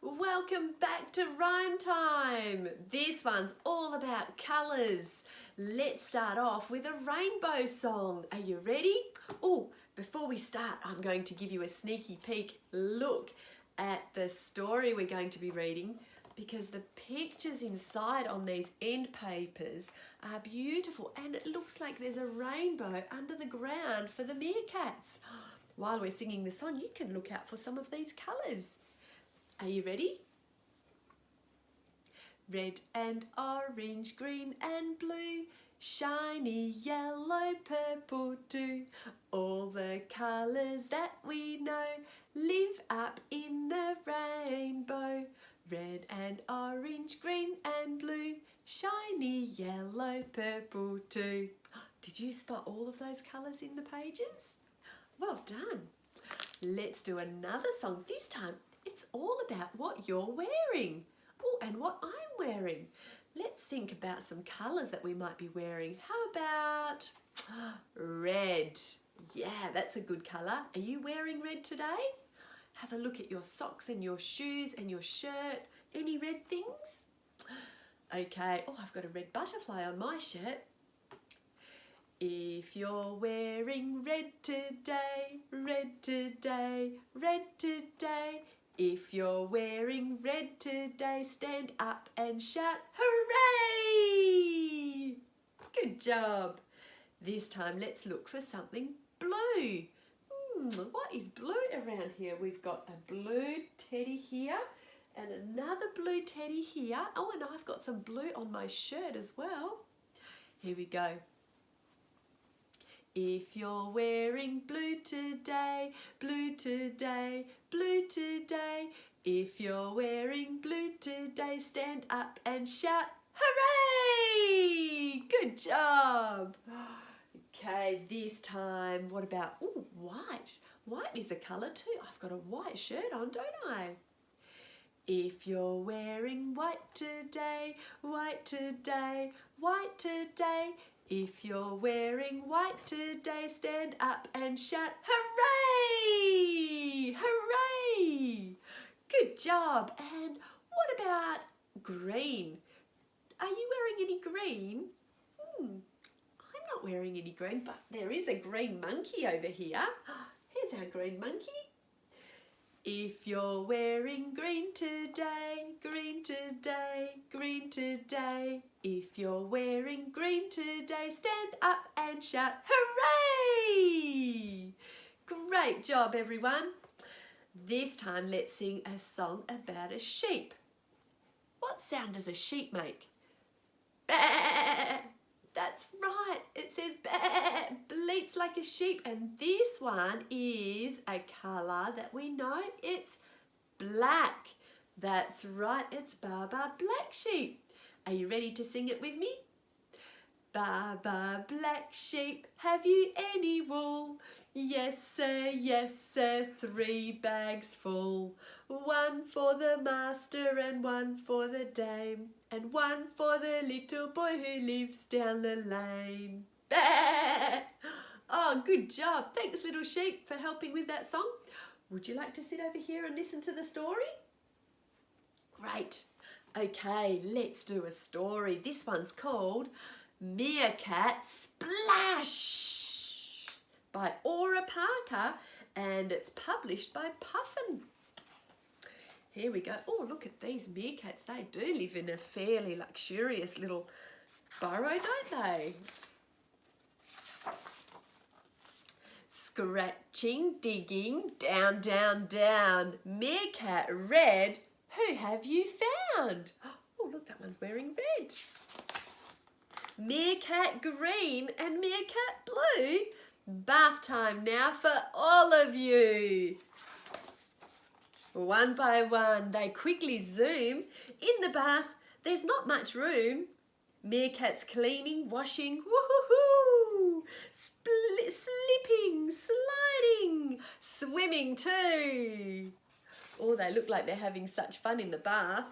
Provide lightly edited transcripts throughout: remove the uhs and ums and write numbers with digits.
Welcome back to Rhymetime. This one's all about colours. Let's start off with a rainbow song. Are you ready? Oh, before we start, I'm going to give you a sneaky peek look at the story we're going to be reading, because the pictures inside on these end papers are beautiful and it looks like there's a rainbow under the ground for the meerkats. While we're singing the song, you can look out for some of these colours. Are you ready? Red and orange, green and blue, shiny yellow, purple too. All the colours that we know live up in the rainbow. Red and orange, green and blue, shiny yellow, purple too. Did you spot all of those colours in the pages? Well done. Let's do another song. This time it's all about what you're wearing. Oh, and what I'm wearing. Let's think about some colours that we might be wearing. How about red? Yeah, that's a good colour. Are you wearing red today? Have a look at your socks and your shoes and your shirt. Any red things? Okay, oh, I've got a red butterfly on my shirt. If you're wearing red today, red today, red today. If you're wearing red today, stand up and shout, hooray! Good job. This time let's look for something blue. What is blue around here? We've got a blue teddy here and another blue teddy here. Oh, and I've got some blue on my shirt as well. Here we go. If you're wearing blue today, blue today, blue today. If you're wearing blue today, stand up and shout, hooray! Good job. Okay, this time, what about, oh, white. White is a colour too. I've got a white shirt on, don't I? If you're wearing white today, white today, white today. If you're wearing white today, stand up and shout, hooray! Hooray! Good job. And what about green? Are you wearing any green? I'm not wearing any green, but there is a green monkey over here. Here's our green monkey. If you're wearing green today, green today, green today. If you're wearing green today, stand up and shout, hooray! Great job, everyone. This time let's sing a song about a sheep. What sound does a sheep make? Bah! That's right, it says bah, bleats like a sheep, and this one is a colour that we know, it's black. That's right, it's Baa Baa Black Sheep. Are you ready to sing it with me? Baa Baa Black Sheep, have you any wool? Yes sir, 3 bags full. 1 for the master and 1 for the dame, and 1 for the little boy who lives down the lane. Bah! Oh, good job. Thanks, little sheep, for helping with that song. Would you like to sit over here and listen to the story? Great. Okay, let's do a story. This one's called Meerkat Splash by Aura Parker, and it's published by Puffin. Here we go. Oh, look at these meerkats. They do live in a fairly luxurious little burrow, don't they? Scratching, digging, down, down, down. Meerkat Red, who have you found? Oh, look, that one's wearing red. Meerkat Green and Meerkat Blue. Bath time now for all of you. One by one, they quickly zoom. In the bath, there's not much room. Meerkats cleaning, washing, woohoo! Slipping, sliding, swimming too. Oh, they look like they're having such fun in the bath.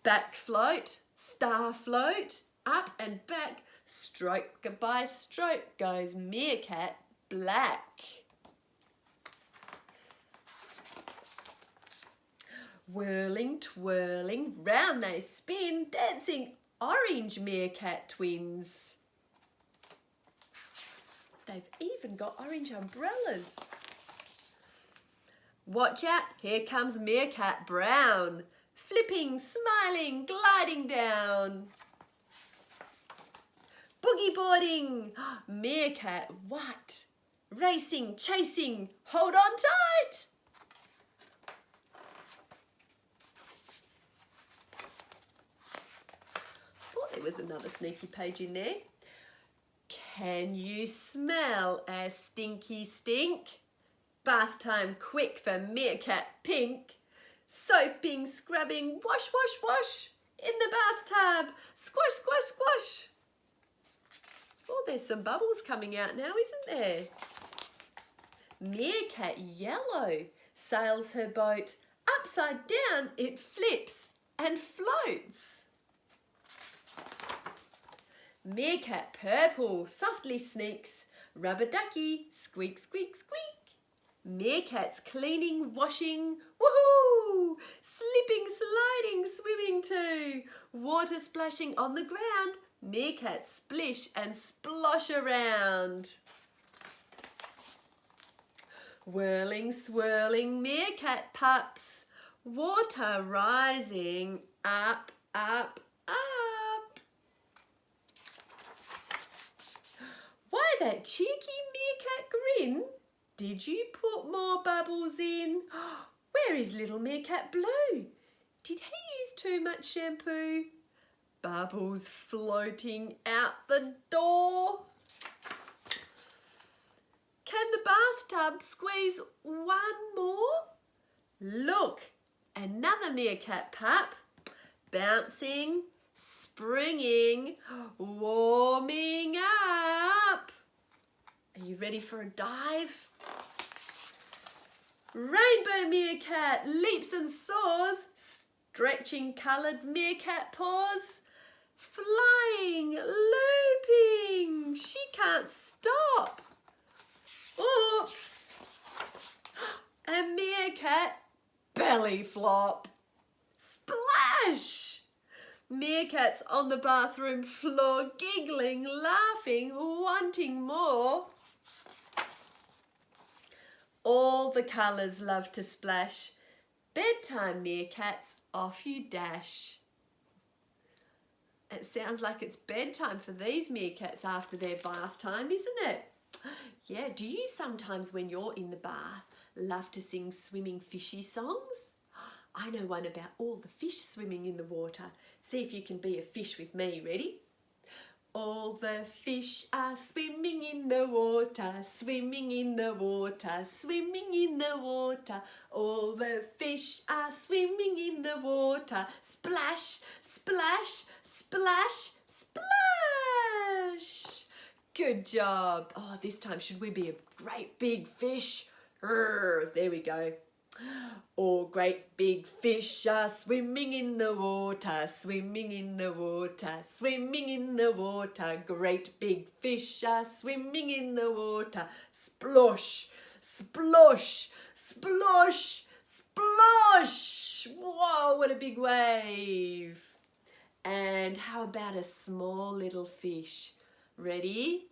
Back float, star float, up and back, stroke by stroke goes Meerkat Black. Whirling, twirling, round they spin, dancing orange meerkat twins. They've even got orange umbrellas. Watch out, here comes Meerkat Brown. Flipping, smiling, gliding down. Boogie boarding, Meerkat White. Racing, chasing, hold on tight. Thought there was another sneaky page in there. Can you smell a stinky stink? Bath time quick for Meerkat Pink. Soaping, scrubbing, wash, wash, wash. In the bathtub, squash, squash, squash. Oh, there's some bubbles coming out now, isn't there? Meerkat Yellow sails her boat. Upside down it flips and floats. Meerkat Purple softly sneaks. Rubber ducky, squeak, squeak, squeak. Meerkats cleaning, washing, woohoo! Slipping, sliding, swimming too. Water splashing on the ground. Meerkats splish and splosh around. Whirling, swirling meerkat pups. Water rising up, up, up. Why that cheeky meerkat grin? Did you put more bubbles in? Where is little Meerkat Blue? Did he use too much shampoo? Bubbles floating out the door. Can the bathtub squeeze one more? Look, another meerkat pup. Bouncing, springing, warming up. Are you ready for a dive? Rainbow meerkat leaps and soars, stretching coloured meerkat paws. Flying, looping, she can't stop. Oops! A meerkat belly flop. Splash! Meerkats on the bathroom floor, giggling, laughing, wanting more. All the colours love to splash. Bedtime meerkats, off you dash. It sounds like it's bedtime for these meerkats after their bath time, isn't it? Yeah, do you sometimes when you're in the bath love to sing swimming fishy songs? I know one about all the fish swimming in the water. See if you can be a fish with me. Ready? All the fish are swimming in the water, swimming in the water, swimming in the water. All the fish are swimming in the water. Splash, splash, splash, splash. Good job. Oh, this time should we be a great big fish? There we go. All great big fish are swimming in the water, swimming in the water, swimming in the water. Great big fish are swimming in the water. Splosh, splosh, splosh, splosh. Whoa, what a big wave. And how about a small little fish? Ready?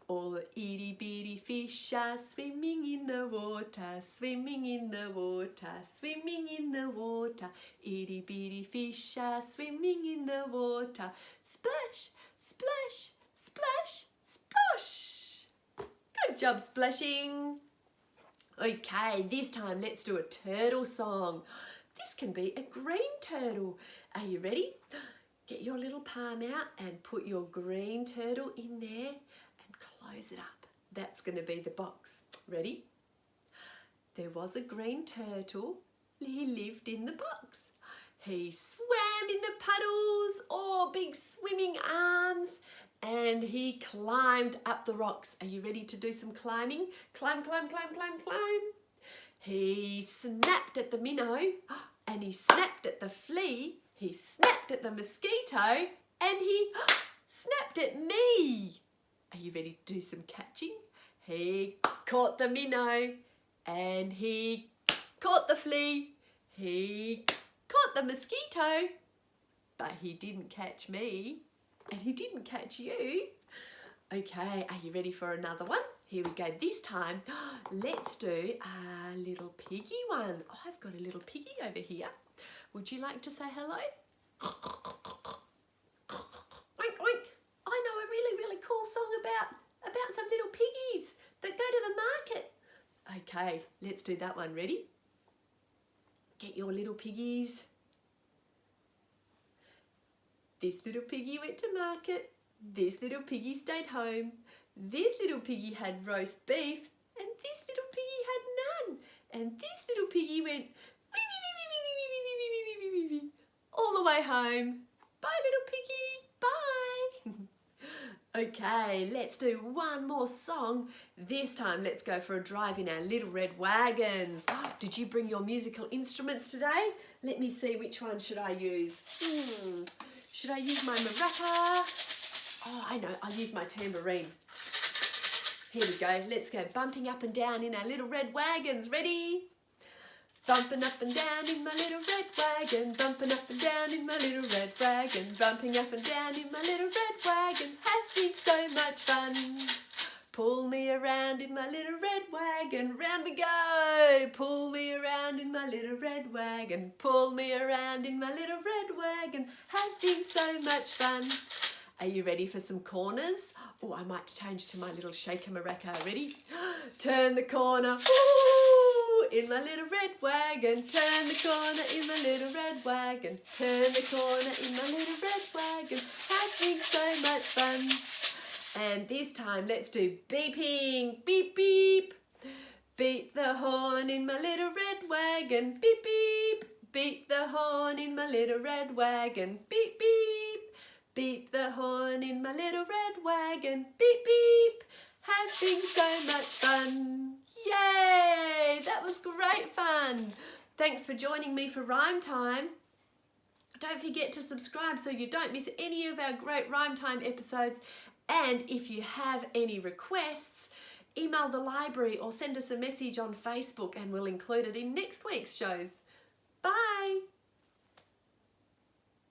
All the itty bitty fish are swimming in the water, swimming in the water, swimming in the water. Itty bitty fish are swimming in the water. Splash, splash, splash, splash. Good job splashing. Okay, this time let's do a turtle song. This can be a green turtle. Are you ready? Get your little palm out and put your green turtle in there. Close it up. That's going to be the box. Ready? There was a green turtle. He lived in the box. He swam in the puddles, oh, big swimming arms, and he climbed up the rocks. Are you ready to do some climbing? Climb, climb, climb, climb, climb. He snapped at the minnow, and he snapped at the flea. He snapped at the mosquito, and he snapped at me. Are you ready to do some catching? He caught the minnow and he caught the flea. He caught the mosquito, but he didn't catch me, and he didn't catch you. Okay, are you ready for another one? Here we go. This time, let's do a little piggy one. Oh, I've got a little piggy over here. Would you like to say hello? Oink, oink. I know a really, really cool song about some little piggies that go to the market. Okay, let's do that one. Ready? Get your little piggies. This little piggy went to market. This little piggy stayed home. This little piggy had roast beef, and this little piggy had none. And this little piggy went wee, wee, wee, wee, wee, wee, wee, wee, wee, wee, wee, wee, all the way home. Bye, little piggy. Bye. Okay, let's do one more song. This time, let's go for a drive in our little red wagons. Did you bring your musical instruments today? Let me see, which one should I use? Should I use my maraca? Oh, I know, I'll use my tambourine. Here we go, let's go bumping up and down in our little red wagons. Ready? Bumping up and down in my little red wagon, bumping up and down in my little red wagon, bumping up and down in my little red wagon, having so much fun. Pull me around in my little red wagon, round we go. Pull me around in my little red wagon, pull me around in my little red wagon, having so much fun. Are you ready for some corners? Oh, I might change to my little shaker maraca. Ready? Turn the corner, ooh, in my little red wagon. Turn the corner in my little red wagon. Turn the corner in my little red wagon. Having so much fun. And this time, let's do beeping. Beep, beep. Beep the horn in my little red wagon. Beep, beep. Beep the horn in my little red wagon. Beep, beep. Beep the horn in my little red wagon. Beep, beep. Having so much fun. Yay! That was great fun. Thanks for joining me for Rhymetime. Don't forget to subscribe so you don't miss any of our great Rhymetime episodes. And if you have any requests, email the library or send us a message on Facebook and we'll include it in next week's shows. Bye!